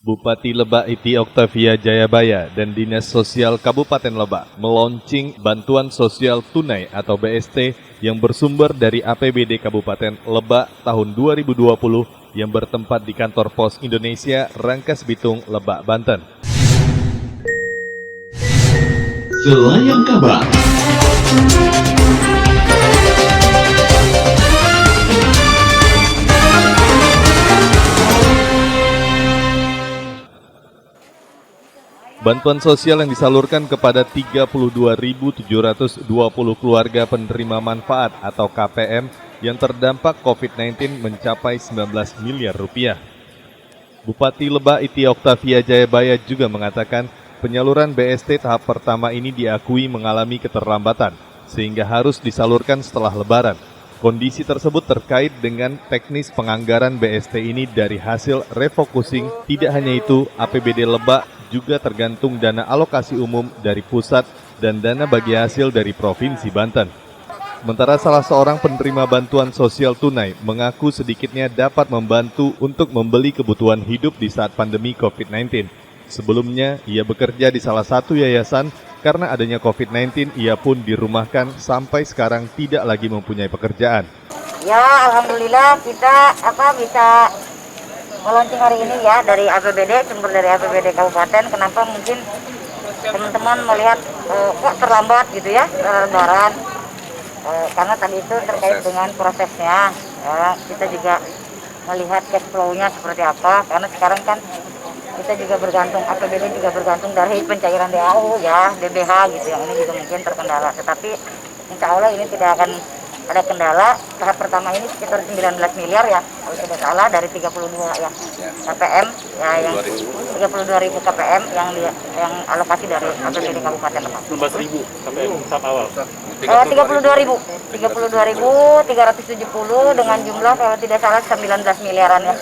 Bupati Lebak Iti Oktavia Jayabaya dan Dinas Sosial Kabupaten Lebak meluncing bantuan sosial tunai atau BST yang bersumber dari APBD Kabupaten Lebak tahun 2020 yang bertempat di kantor Pos Indonesia Rangkas Bitung, Lebak, Banten. Selayang kabar. Bantuan sosial yang disalurkan kepada 32.720 keluarga penerima manfaat atau KPM yang terdampak COVID-19 mencapai 19 miliar rupiah. Bupati Lebak Iti Oktavia Jayabaya juga mengatakan penyaluran BST tahap pertama ini diakui mengalami keterlambatan sehingga harus disalurkan setelah Lebaran. Kondisi tersebut terkait dengan teknis penganggaran BST ini dari hasil refocusing. Tidak hanya itu, APBD Lebak juga tergantung dana alokasi umum dari pusat dan dana bagi hasil dari Provinsi Banten. Sementara salah seorang penerima bantuan sosial tunai mengaku sedikitnya dapat membantu untuk membeli kebutuhan hidup di saat pandemi COVID-19. Sebelumnya, ia bekerja di salah satu yayasan. Karena adanya COVID-19, ia pun dirumahkan sampai sekarang tidak lagi mempunyai pekerjaan. Ya, alhamdulillah kita bisa meluncing hari ini ya dari APBD, sumber dari APBD Kabupaten. Kenapa mungkin teman-teman melihat kok terlambat gitu ya, Lebaran. Karena tadi itu terkait dengan prosesnya. Ya, kita juga melihat cash flow-nya seperti apa. Karena sekarang kan kita juga bergantung, APBD juga bergantung dari pencairan DAU ya, DBH gitu, yang ini juga mungkin terkendala. Tetapi insya Allah ini tidak akan ada kendala. Tahap pertama ini sekitar 19 miliar ya, kalau tidak salah, dari 32 ya KPM, ya yang 32.000 KPM yang alokasi dari APBD Kabupaten Lebak. 19.000 KPM tahap awal. 32.370 dengan jumlah kalau tidak salah 19 miliaran ya.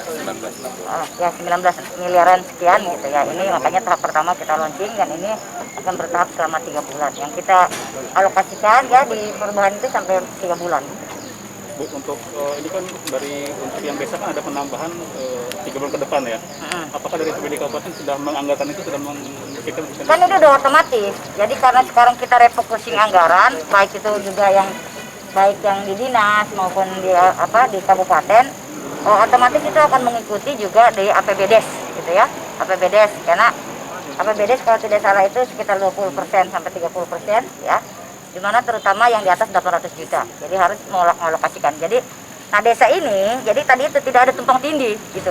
Ya 19 miliaran sekian gitu ya. Ini makanya tahap pertama kita launching dan ini akan bertahap selama 3 bulan. Yang kita alokasikan ya di perubahan itu sampai 3 bulan. Bu, untuk ini kan untuk yang biasa kan ada penambahan 3 bulan ke depan ya. Apakah dari APBD Kabupaten sudah menganggarkan itu, sudah Kan itu udah otomatis. Jadi karena sekarang kita refocusing anggaran, baik itu juga yang di dinas maupun di kabupaten, otomatis itu akan mengikuti juga di APBDes gitu ya. APBDes, karena APBDes kalau tidak salah itu sekitar 20% sampai 30% ya. Di mana terutama yang di atas 800 juta. Jadi harus mengalokasikan. Jadi nah desa ini, jadi tadi itu tidak ada tumpang tindih gitu.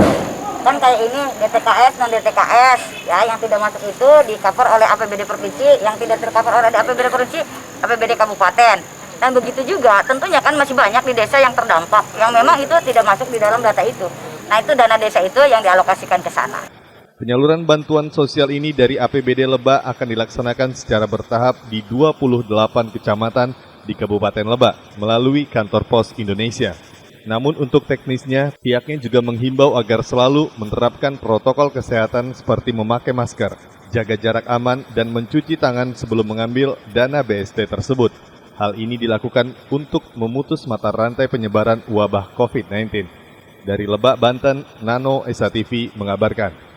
Kan kayak ini DTKS, non DTKS ya, yang tidak masuk itu di cover oleh APBD provinsi, yang tidak tercover oleh APBD provinsi, APBD kabupaten. Dan begitu juga tentunya kan masih banyak di desa yang terdampak, yang memang itu tidak masuk di dalam data itu. Nah itu dana desa itu yang dialokasikan ke sana. Penyaluran bantuan sosial ini dari APBD Lebak akan dilaksanakan secara bertahap di 28 kecamatan di Kabupaten Lebak melalui kantor Pos Indonesia. Namun untuk teknisnya, pihaknya juga menghimbau agar selalu menerapkan protokol kesehatan seperti memakai masker, jaga jarak aman, dan mencuci tangan sebelum mengambil dana BST tersebut. Hal ini dilakukan untuk memutus mata rantai penyebaran wabah COVID-19. Dari Lebak, Banten, Nano Esa TV mengabarkan.